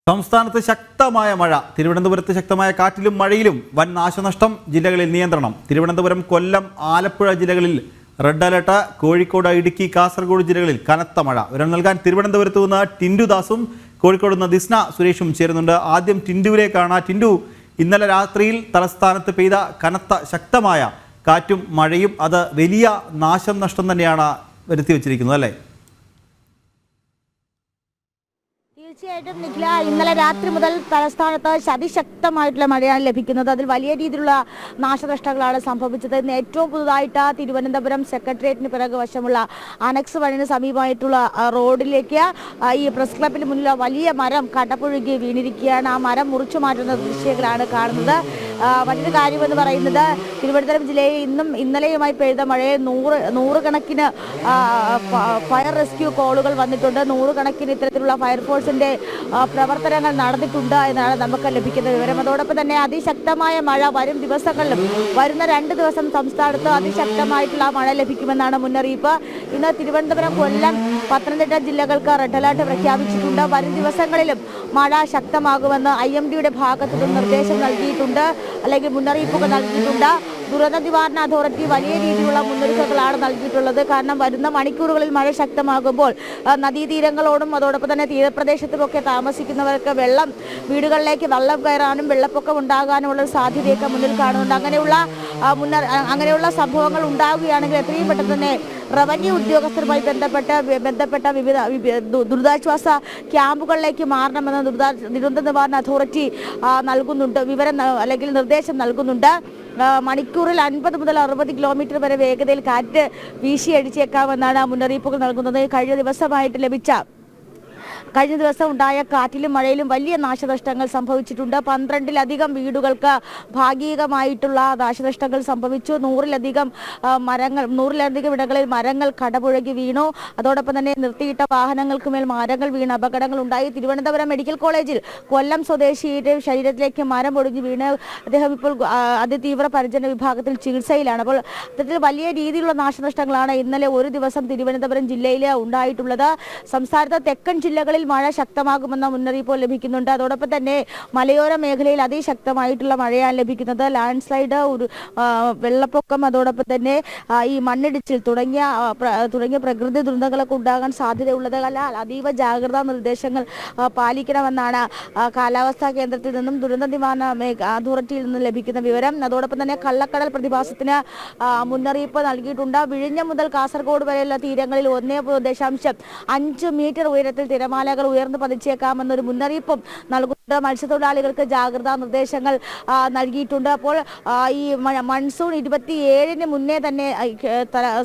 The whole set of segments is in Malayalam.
സംസ്ഥാനത്ത് ശക്തമായ മഴ. തിരുവനന്തപുരത്ത് ശക്തമായ കാറ്റിലും മഴയിലും വൻ നാശനഷ്ടം. ജില്ലകളിൽ നിയന്ത്രണം. തിരുവനന്തപുരം, കൊല്ലം, ആലപ്പുഴ ജില്ലകളിൽ റെഡ് അലർട്ട്. കോഴിക്കോട്, ഇടുക്കി, കാസർഗോഡ് ജില്ലകളിൽ കനത്ത മഴ. വിവരം നൽകാൻ തിരുവനന്തപുരത്ത് നിന്ന് ടിൻഡു ദാസും കോഴിക്കോട് നിന്ന് ദിസ്ന സുരേഷും ചേരുന്നുണ്ട്. ആദ്യം ടിൻഡുവിലേക്കാണ്. ടിൻഡു, ഇന്നലെ രാത്രിയിൽ തലസ്ഥാനത്ത് പെയ്ത കനത്ത ശക്തമായ കാറ്റും മഴയും അത് വലിയ നാശം നഷ്ടം തന്നെയാണ് വരുത്തി വച്ചിരിക്കുന്നത്, അല്ലേ? തീർച്ചയായിട്ടും നിഖില, ഇന്നലെ രാത്രി മുതൽ തലസ്ഥാനത്ത് അതിശക്തമായിട്ടുള്ള മഴയാണ് ലഭിക്കുന്നത്. അതിൽ വലിയ രീതിയിലുള്ള നാശനഷ്ടങ്ങളാണ് സംഭവിച്ചത്. ഇന്ന് ഏറ്റവും പുതുതായിട്ട് തിരുവനന്തപുരം സെക്രട്ടേറിയറ്റിന് പിറകു വശമുള്ള അനക്സ് വഴിന് സമീപമായിട്ടുള്ള റോഡിലേക്ക് ഈ പ്രസ് ക്ലബിന് മുന്നിലുള്ള വലിയ മരം കടപുഴകി വീണിരിക്കുകയാണ്. ആ മരം മുറിച്ചു മാറ്റുന്ന ദൃശ്യങ്ങളാണ് കാണുന്നത്. മറ്റൊരു കാര്യമെന്ന് പറയുന്നത്, തിരുവനന്തപുരം ജില്ലയിൽ ഇന്നും ഇന്നലെയുമായി പെയ്ത മഴയെ നൂറുകണക്കിന് ഫയർ റെസ്ക്യൂ കോളുകൾ വന്നിട്ടുണ്ട്. നൂറുകണക്കിന് ഇത്തരത്തിലുള്ള ഫയർഫോഴ്സിന്റെ പ്രവർത്തനങ്ങൾ നടന്നിട്ടുണ്ട് എന്നാണ് നമുക്ക് ലഭിക്കുന്ന വിവരം. അതോടൊപ്പം തന്നെ അതിശക്തമായ മഴ വരും ദിവസങ്ങളിലും, വരുന്ന 2 ദിവസം സംസ്ഥാനത്ത് അതിശക്തമായിട്ടുള്ള മഴ ലഭിക്കുമെന്നാണ് മുന്നറിയിപ്പ്. ഇന്ന് തിരുവനന്തപുരം, കൊല്ലം, പത്തനംതിട്ട ജില്ലകൾക്ക് റെഡ് അലർട്ട് പ്രഖ്യാപിച്ചിട്ടുണ്ട്. വരും ദിവസങ്ങളിലും മഴ ശക്തമാകുമെന്ന് IMDയുടെ ഭാഗത്തു നിന്ന് നിർദ്ദേശം നൽകിയിട്ടുണ്ട്, അല്ലെങ്കിൽ മുന്നറിയിപ്പുകൾ നൽകിയിട്ടുണ്ട്. ദുരന്ത നിവാരണ അതോറിറ്റി വലിയ രീതിയിലുള്ള മുന്നൊരുക്കങ്ങളാണ് നൽകിയിട്ടുള്ളത്. കാരണം വരുന്ന മണിക്കൂറുകളിൽ മഴ ശക്തമാകുമ്പോൾ നദീതീരങ്ങളോടും അതോടൊപ്പം തന്നെ തീരപ്രദേശത്തുമൊക്കെ താമസിക്കുന്നവർക്ക് വീടുകളിലേക്ക് വെള്ളം കയറാനും വെള്ളപ്പൊക്കം ഉണ്ടാകാനുമുള്ള സാധ്യതയൊക്കെ മുന്നിൽ കാണുന്നുണ്ട്. അങ്ങനെയുള്ള സംഭവങ്ങൾ ഉണ്ടാവുകയാണെങ്കിൽ എത്രയും പെട്ടെന്ന് തന്നെ റവന്യൂ ഉദ്യോഗസ്ഥരുമായി ബന്ധപ്പെട്ട വിവിധ ദുരിതാശ്വാസ ക്യാമ്പുകളിലേക്ക് മാറണമെന്ന് ദുരന്ത നിവാരണ അതോറിറ്റി നൽകുന്നുണ്ട്, അല്ലെങ്കിൽ നിർദ്ദേശം നൽകുന്നുണ്ട്. മണിക്കൂറിൽ 50 മുതൽ 60 കിലോമീറ്റർ വരെ വേഗതയിൽ കാറ്റ് വീശിയടിച്ചേക്കാമെന്നാണ് മുന്നറിയിപ്പുകൾ നൽകുന്നത്. കഴിഞ്ഞ ദിവസം ഉണ്ടായ കാറ്റിലും മഴയിലും വലിയ നാശനഷ്ടങ്ങൾ സംഭവിച്ചിട്ടുണ്ട്. 12ലധികം വീടുകൾക്ക് ഭാഗികമായിട്ടുള്ള നാശനഷ്ടങ്ങൾ സംഭവിച്ചു. 100ലധികം ഇടങ്ങളിൽ മരങ്ങൾ കടപുഴകി വീണു. അതോടൊപ്പം തന്നെ നിർത്തിയിട്ട വാഹനങ്ങൾക്ക് മേൽ മരങ്ങൾ വീണ് അപകടങ്ങൾ ഉണ്ടായി. തിരുവനന്തപുരം മെഡിക്കൽ കോളേജിൽ കൊല്ലം സ്വദേശിയുടെ ശരീരത്തിലേക്ക് മരം ഒടിഞ്ഞു വീണ് അദ്ദേഹം ഇപ്പോൾ അതിതീവ്ര പരിചരണ വിഭാഗത്തിൽ ചികിത്സയിലാണ്. അപ്പോൾ അത്തരത്തിൽ വലിയ രീതിയിലുള്ള നാശനഷ്ടങ്ങളാണ് ഇന്നലെ ഒരു ദിവസം തിരുവനന്തപുരം ജില്ലയിൽ ഉണ്ടായിട്ടുള്ളത്. സംസ്ഥാനത്തെ തെക്കൻ ജില്ലകളിൽ മഴ ശക്തമാകുമെന്ന മുന്നറിയിപ്പ് ലഭിക്കുന്നുണ്ട്. അതോടൊപ്പം തന്നെ മലയോര മേഖലയിൽ അതിശക്തമായിട്ടുള്ള മഴയാണ് ലഭിക്കുന്നത്. ലാൻഡ് സ്ലൈഡ്, വെള്ളപ്പൊക്കം, അതോടൊപ്പം തന്നെ ഈ മണ്ണിടിച്ചിൽ തുടങ്ങിയ പ്രകൃതി ദുരന്തങ്ങളൊക്കെ ഉണ്ടാകാൻ സാധ്യതയുള്ളതല്ല. അതീവ ജാഗ്രതാ നിർദ്ദേശങ്ങൾ പാലിക്കണമെന്നാണ് കാലാവസ്ഥാ കേന്ദ്രത്തിൽ നിന്നും ദുരന്ത നിവാരണ അതോറിറ്റിയിൽ നിന്നും ലഭിക്കുന്ന വിവരം. അതോടൊപ്പം തന്നെ കള്ളക്കടൽ പ്രതിഭാസത്തിന് മുന്നറിയിപ്പ് നൽകിയിട്ടുണ്ട്. വിഴിഞ്ഞം മുതൽ കാസർഗോഡ് വരെയുള്ള തീരങ്ങളിൽ 1.5 മീറ്റർ ഉയരത്തിൽ തിരമാലകൾ ഉയർന്നു പതിച്ചേക്കാമെന്നൊരു മുന്നറിയിപ്പും നൽകുന്നുണ്ട്. മത്സ്യത്തൊഴിലാളികൾക്ക് ജാഗ്രതാ നിർദ്ദേശങ്ങൾ നൽകിയിട്ടുണ്ട്. അപ്പോൾ ഈ മൺസൂൺ 27-ന് മുന്നേ തന്നെ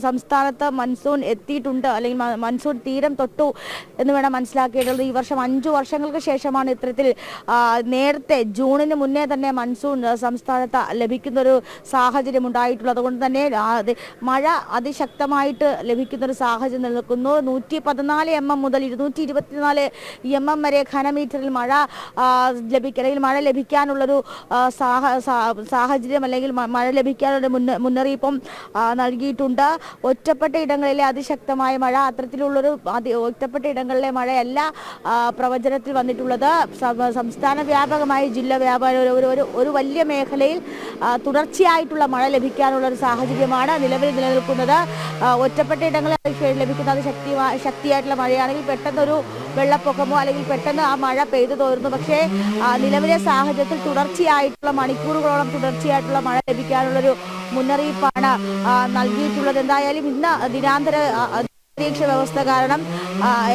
സംസ്ഥാനത്ത് മൺസൂൺ എത്തിയിട്ടുണ്ട്, അല്ലെങ്കിൽ മൺസൂൺ തീരം തൊട്ടു എന്ന് വേണം മനസ്സിലാക്കേണ്ടത്. ഈ വർഷം 5 വർഷങ്ങൾക്ക് ശേഷമാണ് ഇത്തരത്തിൽ നേരത്തെ ജൂണിന് മുന്നേ തന്നെ മൺസൂൺ സംസ്ഥാനത്ത് ലഭിക്കുന്നൊരു സാഹചര്യം ഉണ്ടായിട്ടുള്ളത്. അതുകൊണ്ട് തന്നെ മഴ അതിശക്തമായിട്ട് ലഭിക്കുന്നൊരു സാഹചര്യം നിലനിൽക്കുന്നു. 114 mm മുതൽ 224 mm വരെ ഘനമീറ്ററിൽ മഴ ലഭിക്കാനുള്ളൊരു സാഹചര്യം, അല്ലെങ്കിൽ മഴ ലഭിക്കാനുള്ള മുന്നറിയിപ്പും നൽകിയിട്ടുണ്ട്. ഒറ്റപ്പെട്ട ഇടങ്ങളിലെ അതിശക്തമായ മഴ, അത്തരത്തിലുള്ളൊരു ഒറ്റപ്പെട്ട ഇടങ്ങളിലെ മഴയല്ല പ്രവചനത്തിൽ വന്നിട്ടുള്ളത്. സംസ്ഥാന വ്യാപകമായി ജില്ല വ്യാപകം ഒരു വലിയ മേഖലയിൽ തുടർച്ചയായിട്ടുള്ള മഴ ലഭിക്കാനുള്ള ഒരു സാഹചര്യമാണ് നിലനിൽക്കുന്നത്. ഒറ്റപ്പെട്ട ഇടങ്ങളിൽ ലഭിക്കുന്ന ശക്തിയായിട്ടുള്ള മഴയാണെങ്കിൽ പെട്ടെന്നൊരു വെള്ളപ്പൊക്കമോ അല്ലെങ്കിൽ പെട്ടെന്ന് ആ മഴ പെയ്തു തോരുന്നു. പക്ഷേ നിലവിലെ സാഹചര്യത്തിൽ തുടർച്ചയായിട്ടുള്ള മണിക്കൂറുകളോളം തുടർച്ചയായിട്ടുള്ള മഴ ലഭിക്കാനുള്ളൊരു മുന്നറിയിപ്പാണ് നൽകിയിട്ടുള്ളത്. എന്തായാലും ഇന്ന് ദിനാന്തര അന്തരീക്ഷ വ്യവസ്ഥ കാരണം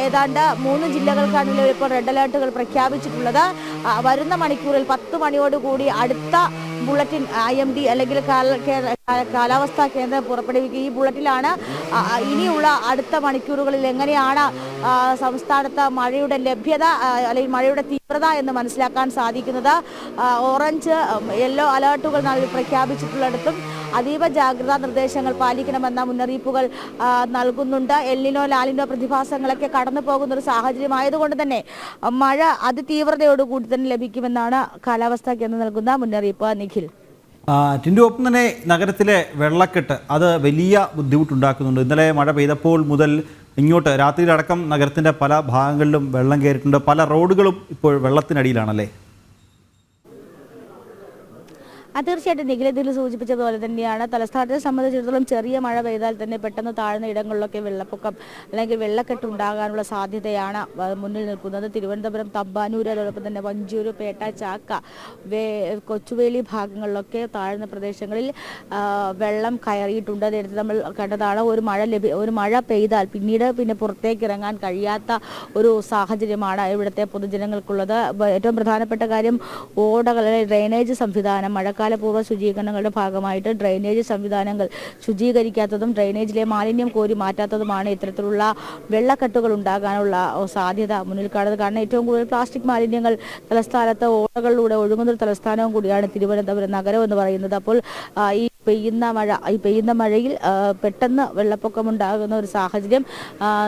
ഏതാണ്ട് 3 ജില്ലകൾക്കാണ് ഇപ്പോൾ റെഡ് അലേർട്ടുകൾ പ്രഖ്യാപിച്ചിട്ടുള്ളത്. വരുന്ന മണിക്കൂറിൽ 10 മണിയോടുകൂടി അടുത്ത ബുള്ളറ്റിൻ IMD അല്ലെങ്കിൽ കാലാവസ്ഥാ കേന്ദ്രം പുറപ്പെടുവിക്കുക. ഈ ബുള്ളറ്റിലാണ് ഇനിയുള്ള അടുത്ത മണിക്കൂറുകളിൽ എങ്ങനെയാണ് സംസ്ഥാനത്ത് മഴയുടെ ലഭ്യത അല്ലെങ്കിൽ മഴയുടെ തീവ്രത എന്ന് മനസ്സിലാക്കാൻ സാധിക്കുന്നത്. ഓറഞ്ച്, യെല്ലോ അലേർട്ടുകൾ പ്രഖ്യാപിച്ചിട്ടുള്ളിടത്തും അതീവ ജാഗ്രതാ നിർദ്ദേശങ്ങൾ പാലിക്കണമെന്ന മുന്നറിയിപ്പുകൾ നൽകുന്നുണ്ട്. എൽനിനോ, ലാലിനോ പ്രതിഭാസങ്ങളൊക്കെ കടന്നു പോകുന്ന ഒരു സാഹചര്യമായതുകൊണ്ട് തന്നെ മഴ അതിതീവ്രതയോടുകൂടി തന്നെ ലഭിക്കുമെന്നാണ് കാലാവസ്ഥാ കേന്ദ്രം നൽകുന്ന മുന്നറിയിപ്പ്. നിഖിൽ, ടിൻഡു, ഒപ്പം തന്നെ നഗരത്തിലെ വെള്ളക്കെട്ട് അത് വലിയ ബുദ്ധിമുട്ടുണ്ടാക്കുന്നുണ്ട്. ഇന്നലെ മഴ പെയ്തപ്പോൾ മുതൽ ഇങ്ങോട്ട് രാത്രിയിലടക്കം നഗരത്തിൻ്റെ പല ഭാഗങ്ങളിലും വെള്ളം കയറിയിട്ടുണ്ട്. പല റോഡുകളും ഇപ്പോൾ വെള്ളത്തിനടിയിലാണല്ലേ? തീർച്ചയായിട്ടും നിഖിൽ സൂചിപ്പിച്ചതുപോലെ തന്നെയാണ്. തലസ്ഥാനത്തെ സംബന്ധിച്ചിടത്തോളം ചെറിയ മഴ പെയ്താൽ തന്നെ പെട്ടെന്ന് താഴ്ന്ന ഇടങ്ങളിലൊക്കെ വെള്ളപ്പൊക്കം അല്ലെങ്കിൽ വെള്ളക്കെട്ട് ഉണ്ടാകാനുള്ള സാധ്യതയാണ് മുന്നിൽ നിൽക്കുന്നത്. തിരുവനന്തപുരം, തമ്പാനൂർ, അതോടൊപ്പം തന്നെ വഞ്ചൂർ, പേട്ട, ചാക്ക, കൊച്ചുവേലി ഭാഗങ്ങളിലൊക്കെ താഴ്ന്ന പ്രദേശങ്ങളിൽ വെള്ളം കയറിയിട്ടുണ്ട്. നേരത്തെ നമ്മൾ കണ്ടതാണ്. ഒരു മഴ പെയ്താൽ പിന്നെ പുറത്തേക്ക് ഇറങ്ങാൻ കഴിയാത്ത ഒരു സാഹചര്യമാണ് ഇവിടുത്തെ പൊതുജനങ്ങൾക്കുള്ളത്. ഏറ്റവും പ്രധാനപ്പെട്ട കാര്യം ഓടകളിലെ ഡ്രെയിനേജ് സംവിധാനം, മഴക്കാലപൂർവ്വ ശുചീകരണങ്ങളുടെ ഭാഗമായിട്ട് ഡ്രെയിനേജ് സംവിധാനങ്ങൾ ശുചീകരിക്കാത്തതും ഡ്രെയിനേജിലെ മാലിന്യം കോരി മാറ്റാത്തതുമാണ് ഇത്തരത്തിലുള്ള വെള്ളക്കെട്ടുകൾ ഉണ്ടാകാനുള്ള സാധ്യത മുന്നിൽ കാണുന്നത്. കാരണം ഏറ്റവും കൂടുതൽ പ്ലാസ്റ്റിക് മാലിന്യങ്ങൾ തലസ്ഥാനത്ത് ഓടകളിലൂടെ ഒഴുകുന്നൊരു തലസ്ഥാനവും കൂടിയാണ് തിരുവനന്തപുരം നഗരം എന്ന് പറയുന്നത്. അപ്പോൾ ഈ പെയ്യുന്ന മഴയിൽ പെട്ടെന്ന് വെള്ളപ്പൊക്കമുണ്ടാകുന്ന ഒരു സാഹചര്യം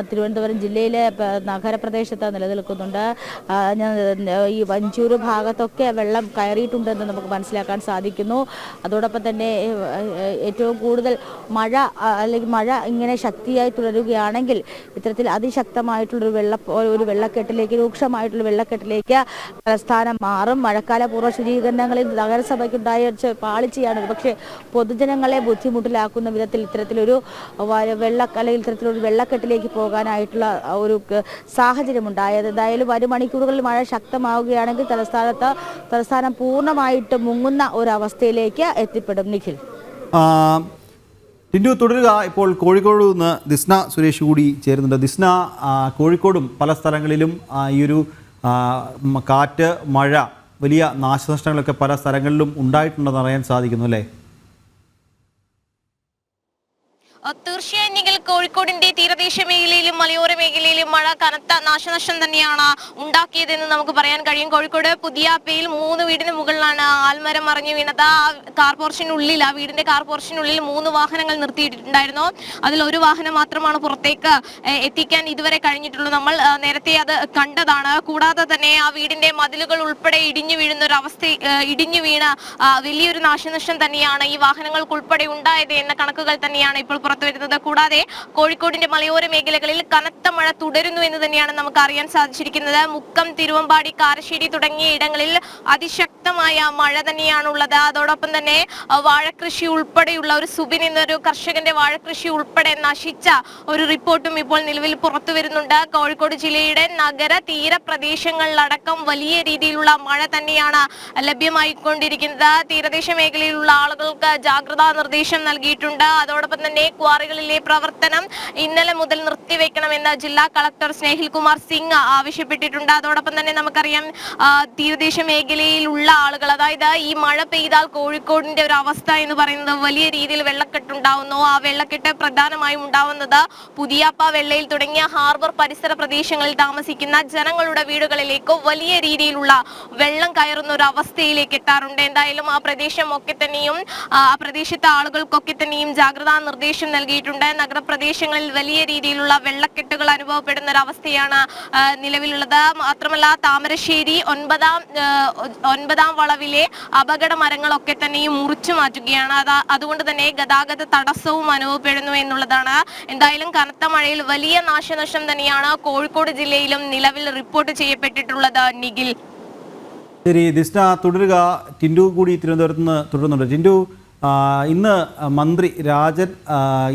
തിരുവനന്തപുരം ജില്ലയിലെ നഗരപ്രദേശത്ത് നിലനിൽക്കുന്നുണ്ട്. ഈ വഞ്ചൂർ ഭാഗത്തൊക്കെ വെള്ളം കയറിയിട്ടുണ്ടെന്ന് നമുക്ക് മനസ്സിലാക്കാൻ സാധിക്കുന്നു. അതോടൊപ്പം തന്നെ ഏറ്റവും കൂടുതൽ മഴ ഇങ്ങനെ ശക്തിയായി തുടരുകയാണെങ്കിൽ ഇത്തരത്തിൽ അതിശക്തമായിട്ടുള്ളൊരു വെള്ളക്കെട്ടിലേക്ക്, രൂക്ഷമായിട്ടുള്ള വെള്ളക്കെട്ടിലേക്ക് തലസ്ഥാനം മാറും. മഴക്കാല പൂർവ്വ ശുചീകരണങ്ങളിൽ നഗരസഭയ്ക്കുണ്ടായ പാളിച്ചയാണ്. പക്ഷേ പൊതുജനങ്ങളെ ബുദ്ധിമുട്ടിലാക്കുന്ന വിധത്തിൽ ഇത്തരത്തിലൊരു വെള്ളക്കെട്ടിലേക്ക് പോകാനായിട്ടുള്ള ഒരു സാഹചര്യം ഉണ്ടായത്. എന്തായാലും വരും മണിക്കൂറുകളിൽ മഴ ശക്തമാവുകയാണെങ്കിൽ തലസ്ഥാനം പൂർണ്ണമായിട്ട് മുങ്ങുന്ന ഒരവസ്ഥയിലേക്ക് എത്തിപ്പെടും. നിഖിൽ, ടിൻഡു തുടരുക. ഇപ്പോൾ കോഴിക്കോട് നിന്ന് ദിസ്ന സുരേഷ് കൂടി ചേരുന്നുണ്ട്. ദിസ്ന, കോഴിക്കോടും പല സ്ഥലങ്ങളിലും ഈ ഒരു കാറ്റ്, മഴ, വലിയ നാശനഷ്ടങ്ങളൊക്കെ പല സ്ഥലങ്ങളിലും ഉണ്ടായിട്ടുണ്ടെന്ന് അറിയാൻ സാധിക്കുന്നു അല്ലേ? തീർച്ചയായും നിങ്ങൾ കോഴിക്കോടിന്റെ തീരദേശ മേഖലയിലും മലയോര മേഖലയിലും മഴ കനത്ത നാശനഷ്ടം തന്നെയാണ് ഉണ്ടാക്കിയതെന്ന് നമുക്ക് പറയാൻ കഴിയും. കോഴിക്കോട് പുതിയാപ്പയിൽ 3 വീടിന് മുകളിലാണ് ആൽമരം മറിഞ്ഞു വീണത്. ആ വീടിന്റെ കാർ പോർഷനുള്ളിൽ 3 വാഹനങ്ങൾ നിർത്തിയിട്ടുണ്ടായിരുന്നു. അതിൽ ഒരു വാഹനം മാത്രമാണ് പുറത്തേക്ക് എത്തിക്കാൻ ഇതുവരെ കഴിഞ്ഞിട്ടുള്ളൂ. നമ്മൾ നേരത്തെ അത് കണ്ടതാണ്. കൂടാതെ തന്നെ ആ വീടിന്റെ മതിലുകൾ ഉൾപ്പെടെ ഇടിഞ്ഞു വീണ വലിയൊരു നാശനഷ്ടം തന്നെയാണ് ഈ വാഹനങ്ങൾക്ക് ഉൾപ്പെടെ ഉണ്ടായത് എന്ന കണക്കുകൾ തന്നെയാണ് ഇപ്പോൾ പുറത്തുവരുന്നത്. കൂടാതെ കോഴിക്കോടിന്റെ മലയോര മേഖലകളിൽ കനത്ത മഴ തുടരുന്നു എന്ന് തന്നെയാണ് നമുക്ക് അറിയാൻ സാധിച്ചിരിക്കുന്നത്. മുക്കം, തിരുവമ്പാടി, കാരശ്ശേരി തുടങ്ങിയ ഇടങ്ങളിൽ അതിശക്തമായ മഴ തന്നെയാണുള്ളത്. അതോടൊപ്പം തന്നെ വാഴകൃഷി ഉൾപ്പെടെയുള്ള സുബിൻ എന്നൊരു കർഷകന്റെ വാഴകൃഷി ഉൾപ്പെടെ നശിച്ച ഒരു റിപ്പോർട്ടും ഇപ്പോൾ നിലവിൽ പുറത്തു വരുന്നുണ്ട്. കോഴിക്കോട് ജില്ലയുടെ നഗര തീര പ്രദേശങ്ങളിലടക്കം വലിയ രീതിയിലുള്ള മഴ തന്നെയാണ് ലഭ്യമായിക്കൊണ്ടിരിക്കുന്നത്. തീരദേശ മേഖലയിലുള്ള ആളുകൾക്ക് ജാഗ്രതാ നിർദ്ദേശം നൽകിയിട്ടുണ്ട്. അതോടൊപ്പം തന്നെ ക്വാറികളിലെ പ്രവർത്തനം ഇന്നലെ മുതൽ നിർത്തിവെക്കണമെന്ന് ജില്ലാ കളക്ടർ സ്നേഹിൽ കുമാർ സിംഗ് ആവശ്യപ്പെട്ടിട്ടുണ്ട്. അതോടൊപ്പം തന്നെ നമുക്കറിയാം തീരദേശ മേഖലയിലുള്ള ആളുകൾ, അതായത് ഈ മഴ പെയ്താൽ കോഴിക്കോടിന്റെ ഒരു അവസ്ഥ എന്ന് പറയുന്നത് വലിയ രീതിയിൽ വെള്ളക്കെട്ടുണ്ടാവുന്നു. ആ വെള്ളക്കെട്ട് പ്രധാനമായും ഉണ്ടാവുന്നത് പുതിയാപ്പ, വെള്ളയിൽ തുടങ്ങിയ ഹാർബർ പരിസര പ്രദേശങ്ങളിൽ താമസിക്കുന്ന ജനങ്ങളുടെ വീടുകളിലേക്ക് വലിയ രീതിയിലുള്ള വെള്ളം കയറുന്ന ഒരു അവസ്ഥയിലേക്ക് എത്താറുണ്ട്. എന്തായാലും ആ പ്രദേശത്തെ ആളുകൾക്കൊക്കെ തന്നെയും ജാഗ്രതാ നിർദ്ദേശം നൽകിയിട്ടുണ്ട്. നഗരപ്രദേശങ്ങളിൽ വലിയ രീതിയിലുള്ള വെള്ളക്കെട്ടുകൾ അനുഭവപ്പെടുന്ന ഒരു അവസ്ഥയാണ് നിലവിലുള്ളത്. മാത്രമല്ല താമരശ്ശേരി 9ാം വളവിലെ അപകട മരങ്ങളൊക്കെ തന്നെയും മുറിച്ചു മാറ്റുകയാണ്. അതുകൊണ്ട് തന്നെ ഗതാഗത തടസ്സവും അനുഭവപ്പെടുന്നു എന്നുള്ളതാണ്. എന്തായാലും കനത്ത മഴയിൽ വലിയ നാശനഷ്ടം തന്നെയാണ് കോഴിക്കോട് ജില്ലയിലും നിലവിൽ റിപ്പോർട്ട് ചെയ്യപ്പെട്ടിട്ടുള്ളത്. നിഖിൽ, ശരി ദിസ്ന, തുടരുക. ടിൻഡു കൂടി തിരുവനന്തപുരത്ത് നിന്ന് തുടരുന്നുണ്ട്. ടിൻഡു, ഇന്ന് മന്ത്രി രാജൻ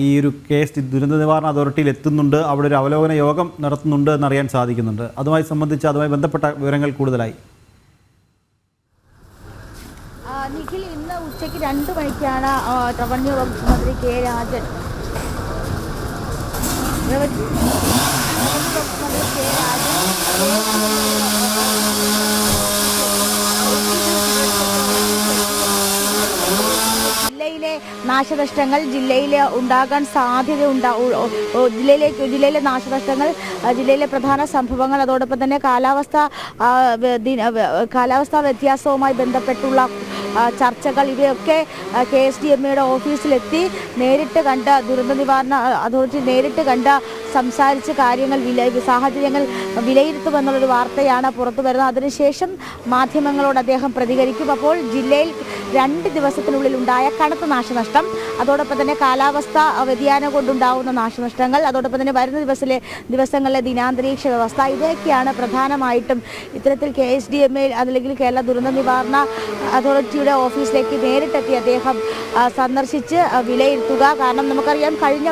ഈ ഒരു കേസ് ദുരന്ത നിവാരണ അതോറിറ്റിയിൽ എത്തുന്നുണ്ട്. അവിടെ ഒരു അവലോകന യോഗം നടത്തുന്നുണ്ട് എന്നറിയാൻ സാധിക്കുന്നുണ്ട്. അതുമായി ബന്ധപ്പെട്ട വിവരങ്ങൾ കൂടുതലായി. നിഖിൽ, ഇന്ന് ഉച്ചയ്ക്ക് 2 മണിക്കാണ് റവന്യൂ വകുപ്പ് മന്ത്രി കെ രാജൻ ജില്ലയിലെ നാശനഷ്ടങ്ങൾ, ജില്ലയിൽ ഉണ്ടാകാൻ ജില്ലയിലെ നാശനഷ്ടങ്ങൾ, ജില്ലയിലെ പ്രധാന സംഭവങ്ങൾ, അതോടൊപ്പം തന്നെ കാലാവസ്ഥാ വ്യത്യാസവുമായി ബന്ധപ്പെട്ടുള്ള ചർച്ചകൾ, ഇവയൊക്കെ KSDMA ഓഫീസിലെത്തി നേരിട്ട് കണ്ട് ദുരന്ത നിവാരണ അതോറിറ്റി നേരിട്ട് കണ്ട് സംസാരിച്ച് കാര്യങ്ങൾ സാഹചര്യങ്ങൾ വിലയിരുത്തുമെന്നുള്ളൊരു വാർത്തയാണ് പുറത്തു വരുന്നത്. അതിനുശേഷം മാധ്യമങ്ങളോട് അദ്ദേഹം പ്രതികരിക്കും. അപ്പോൾ ജില്ലയിൽ 2 ദിവസത്തിനുള്ളിൽ ഉണ്ടായ കനത്ത നാശനഷ്ടം, അതോടൊപ്പം തന്നെ കാലാവസ്ഥ വ്യതിയാനം കൊണ്ടുണ്ടാകുന്ന നാശനഷ്ടങ്ങൾ, അതോടൊപ്പം തന്നെ വരുന്ന ദിവസങ്ങളിലെ ദിനാന്തരീക്ഷ വ്യവസ്ഥ, ഇതൊക്കെയാണ് പ്രധാനമായിട്ടും ഇത്തരത്തിൽ KSDMA അല്ലെങ്കിൽ കേരള ദുരന്ത നിവാരണ അതോറിറ്റിയുടെ ഓഫീസിലേക്ക് നേരിട്ടെത്തി അദ്ദേഹം സന്ദർശിച്ച് വിലയിരുത്തുക. കാരണം നമുക്കറിയാം കഴിഞ്ഞ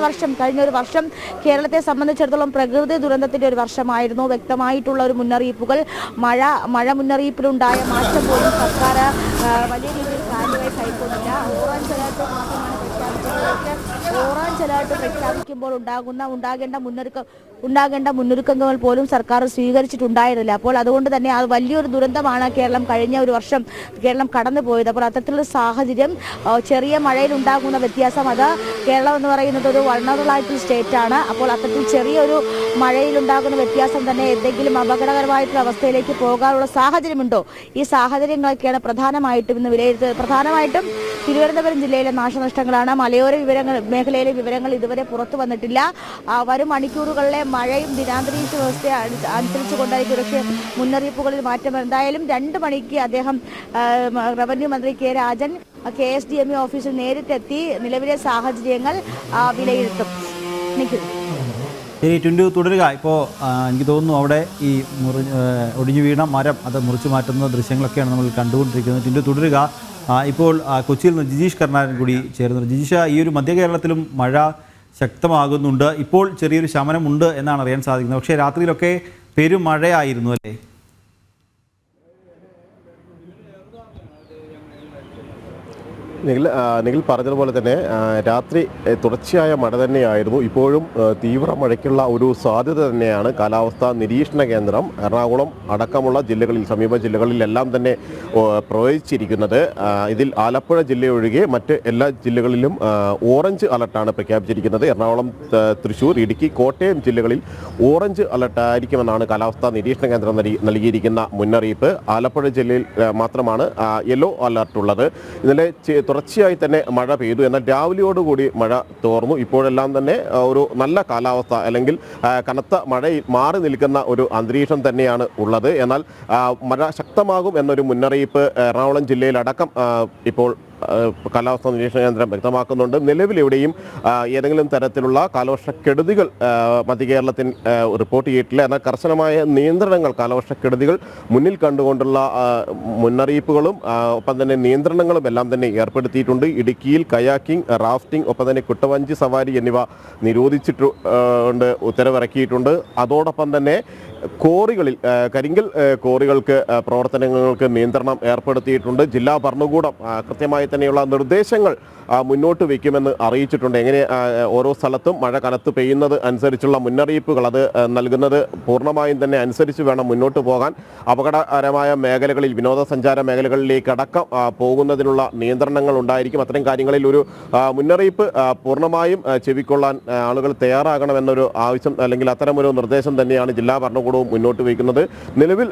ഒരു വർഷം കേരളത്തെ സംബന്ധിച്ചിടത്തോളം പ്രകൃതി ദുരന്തത്തിൻ്റെ ഒരു വർഷമായിരുന്നു. വ്യക്തമായിട്ടുള്ള ഒരു മുന്നറിയിപ്പുകൾ, മഴ മുന്നറിയിപ്പിലുണ്ടായ മാറ്റം പോലും സർക്കാർ വലിയ രീതിയിൽ കാര്യമായി കൈക്കൊണ്ടില്ല. ഓറഞ്ച് അലർട്ട് മാത്രമാണ് പ്രഖ്യാപിച്ചത്. ഓറഞ്ച് അലർട്ട് പ്രഖ്യാപിക്കുമ്പോൾ ഉണ്ടാകേണ്ട മുന്നൊരുക്കങ്ങൾ പോലും സർക്കാർ സ്വീകരിച്ചിട്ടുണ്ടായിരുന്നില്ല. അപ്പോൾ അതുകൊണ്ട് തന്നെ അത് വലിയൊരു ദുരന്തമാണ് കഴിഞ്ഞ ഒരു വർഷം കേരളം കടന്നുപോയത്. അപ്പോൾ അത്തരത്തിലുള്ള സാഹചര്യം, ചെറിയ മഴയിൽ ഉണ്ടാകുന്ന വ്യത്യാസം, അത് കേരളം എന്ന് പറയുന്നത് ഒരു വൾണറബിൾ ആയിട്ടുള്ള സ്റ്റേറ്റ് ആണ്. അപ്പോൾ അത്തരത്തിൽ ചെറിയൊരു മഴയിലുണ്ടാകുന്ന വ്യത്യാസം തന്നെ എന്തെങ്കിലും അപകടകരമായിട്ടുള്ള അവസ്ഥയിലേക്ക് പോകാനുള്ള സാഹചര്യമുണ്ടോ? ഈ സാഹചര്യങ്ങളൊക്കെയാണ് പ്രധാനമായിട്ടും ഇന്ന് വിലയിരുത്തുന്നത്. പ്രധാനമായിട്ടും തിരുവനന്തപുരം ജില്ലയിലെ നാശനഷ്ടങ്ങളാണ്. മലയോര മേഖലയിലെ വിവരങ്ങൾ ഇതുവരെ പുറത്തു വന്നിട്ടില്ല. വരും മണിക്കൂറുകളിലെ മഴയും ദിനാന്തരീക്ഷ വ്യവസ്ഥയെ അനുസരിച്ച് കൊണ്ടായിരിക്കും പക്ഷേ മുന്നറിയിപ്പുകളിൽ മാറ്റം. എന്തായാലും 2 മണിക്ക് അദ്ദേഹം റവന്യൂ മന്ത്രി കെ രാജൻ KSDMA ഓഫീസിൽ നേരിട്ടെത്തി നിലവിലെ സാഹചര്യങ്ങൾ വിലയിരുത്തും. ശരി ടിൻഡു, തുടരുക. ഇപ്പോൾ എനിക്ക് തോന്നുന്നു അവിടെ ഈ ഒടിഞ്ഞു വീണ മരം അത് മുറിച്ചു മാറ്റുന്ന ദൃശ്യങ്ങളൊക്കെയാണ് നമ്മൾ കണ്ടുകൊണ്ടിരിക്കുന്നത്. ടിൻഡു, തുടരുക. ഇപ്പോൾ കൊച്ചിയിൽ നിന്ന് ജിജീഷ് കരുണാകരൻ കൂടി ചേരുന്നു. ജിജീഷ, ഈ ഒരു മധ്യ കേരളത്തിലും മഴ ശക്തമാകുന്നുണ്ട്. ഇപ്പോൾ ചെറിയൊരു ശമനമുണ്ട് എന്നാണ് അറിയാൻ സാധിക്കുന്നത്. പക്ഷേ രാത്രിയിലൊക്കെ പെരുമഴയായിരുന്നു അല്ലേ? നിഖിൽ പറഞ്ഞതുപോലെ തന്നെ രാത്രി തുടർച്ചയായ മഴ തന്നെയായിരുന്നു. ഇപ്പോഴും തീവ്ര മഴയ്ക്കുള്ള ഒരു സാധ്യത തന്നെയാണ് കാലാവസ്ഥാ നിരീക്ഷണ കേന്ദ്രം എറണാകുളം അടക്കമുള്ള ജില്ലകളിൽ, സമീപ ജില്ലകളിലെല്ലാം തന്നെ പ്രവചിച്ചിരിക്കുന്നത്. ഇതിൽ ആലപ്പുഴ ജില്ലയൊഴികെ മറ്റ് എല്ലാ ജില്ലകളിലും ഓറഞ്ച് അലർട്ടാണ് പ്രഖ്യാപിച്ചിരിക്കുന്നത്. എറണാകുളം, തൃശ്ശൂർ, ഇടുക്കി, കോട്ടയം ജില്ലകളിൽ ഓറഞ്ച് അലർട്ടായിരിക്കുമെന്നാണ് കാലാവസ്ഥാ നിരീക്ഷണ കേന്ദ്രം നൽകിയിരിക്കുന്ന മുന്നറിയിപ്പ്. ആലപ്പുഴ ജില്ലയിൽ മാത്രമാണ് യെല്ലോ അലർട്ടുള്ളത്. ഇന്നലെ തുടർച്ചയായി തന്നെ മഴ പെയ്തു. എന്നാൽ രാവിലെയോടുകൂടി മഴ തോർന്നു. ഇപ്പോഴെല്ലാം തന്നെ ഒരു നല്ല കാലാവസ്ഥ, അല്ലെങ്കിൽ കനത്ത മഴയിൽ മാറി നിൽക്കുന്ന ഒരു അന്തരീക്ഷം തന്നെയാണ് ഉള്ളത്. എന്നാൽ മഴ ശക്തമാകും എന്നൊരു മുന്നറിയിപ്പ് എറണാകുളം ജില്ലയിലടക്കം ഇപ്പോൾ കാലാവസ്ഥാ നിരീക്ഷണ കേന്ദ്രം വ്യക്തമാക്കുന്നുണ്ട്. നിലവിലെവിടെയും ഏതെങ്കിലും തരത്തിലുള്ള കാലവർഷക്കെടുതികൾ മധ്യകേരളത്തിൽ റിപ്പോർട്ട് ചെയ്തിട്ടില്ല. എന്നാൽ കർശനമായ നിയന്ത്രണങ്ങൾ, കാലവർഷക്കെടുതികൾ മുന്നിൽ കണ്ടുകൊണ്ടുള്ള മുന്നറിയിപ്പുകളും ഒപ്പം തന്നെ നിയന്ത്രണങ്ങളും എല്ലാം തന്നെ ഏർപ്പെടുത്തിയിട്ടുണ്ട്. ഇടുക്കിയിൽ കയാക്കിംഗ്, റാഫ്റ്റിംഗ്, ഒപ്പം തന്നെ കുട്ടവഞ്ചി സവാരി എന്നിവ നിരോധിച്ചിട്ടുണ്ട്, ഉത്തരവിറക്കിയിട്ടുണ്ട്. അതോടൊപ്പം തന്നെ കോറികളിൽ, കരിങ്കൽ കോറികൾക്ക് പ്രവർത്തനങ്ങൾക്ക് നിയന്ത്രണം ഏർപ്പെടുത്തിയിട്ടുണ്ട്. ജില്ലാ ഭരണകൂടം കൃത്യമായി തന്നെയുള്ള നിർദ്ദേശങ്ങൾ മുന്നോട്ട് വയ്ക്കുമെന്ന് അറിയിച്ചിട്ടുണ്ട്. എങ്ങനെ ഓരോ സ്ഥലത്തും മഴ കനത്ത് പെയ്യുന്നത് അനുസരിച്ചുള്ള മുന്നറിയിപ്പുകൾ അത് നൽകുന്നത് പൂർണ്ണമായും തന്നെ അനുസരിച്ച് വേണം മുന്നോട്ട് പോകാൻ. അപകടകരമായ മേഖലകളിൽ, വിനോദസഞ്ചാര മേഖലകളിലേക്കടക്കം പോകുന്നതിനുള്ള നിയന്ത്രണങ്ങൾ ഉണ്ടായിരിക്കും. അത്തരം കാര്യങ്ങളിൽ ഒരു മുന്നറിയിപ്പ് പൂർണ്ണമായും ചെവിക്കൊള്ളാൻ ആളുകൾ തയ്യാറാകണമെന്നൊരു ആവശ്യം, അല്ലെങ്കിൽ അത്തരമൊരു നിർദ്ദേശം തന്നെയാണ് ജില്ലാ ഭരണകൂടവും മുന്നോട്ട് വയ്ക്കുന്നത്. നിലവിൽ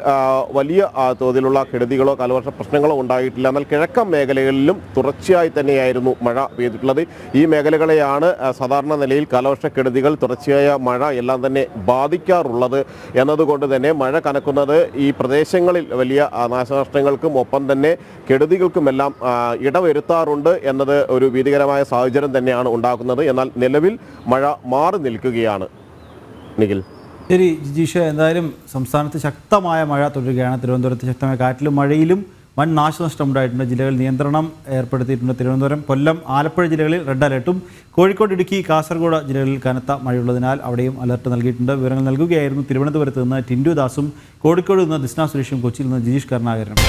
വലിയ തോതിലുള്ള കെടുതികളോ കാലവർഷ പ്രശ്നങ്ങളോ ഉണ്ടായിട്ടില്ല. എന്നാൽ കിഴക്കൻ മേഖലകളിലും തുടർച്ചയായി തന്നെയായിരുന്നു മഴ പെയ്തിട്ടുള്ളത്. ഈ മേഖലകളെയാണ് സാധാരണ നിലയിൽ കാലവർഷക്കെടുതികൾ, തുടർച്ചയായ മഴ എല്ലാം തന്നെ ബാധിക്കാറുള്ളത്. എന്നതുകൊണ്ട് തന്നെ മഴ കനക്കുന്നത് ഈ പ്രദേശങ്ങളിൽ വലിയ നാശനഷ്ടങ്ങൾക്കും ഒപ്പം തന്നെ കെടുതികൾക്കുമെല്ലാം ഇടവരുത്താറുണ്ട് എന്നത് ഒരു ഭീതികരമായ സാഹചര്യം തന്നെയാണ് ഉണ്ടാക്കുന്നത്. എന്നാൽ നിലവിൽ മഴ മാറി നിൽക്കുകയാണ്. നിഖിൽ. ശരി ജിജീഷ്, എന്തായാലും സംസ്ഥാനത്ത് ശക്തമായ മഴ തുടരുകയാണ്. തിരുവനന്തപുരത്ത് ശക്തമായ കാറ്റിലും മഴയിലും വൻ നാശനഷ്ടമുണ്ടായിട്ടുണ്ട്. ജില്ലകളിൽ നിയന്ത്രണം ഏർപ്പെടുത്തിയിട്ടുണ്ട്. തിരുവനന്തപുരം, കൊല്ലം, ആലപ്പുഴ ജില്ലകളിൽ റെഡ് അലർട്ടും, കോഴിക്കോട്, ഇടുക്കി, കാസർഗോഡ് ജില്ലകളിൽ കനത്ത മഴയുള്ളതിനാൽ അവിടെയും അലർട്ട് നൽകിയിട്ടുണ്ട്. വിവരങ്ങൾ നൽകുകയായിരുന്നു തിരുവനന്തപുരത്ത് നിന്ന് ടിൻഡു ദാസും, കോഴിക്കോട് നിന്ന് ദിസ്ന സുരേഷും, കൊച്ചിയിൽ നിന്ന് ജിജീഷ് കരുണാകരനും.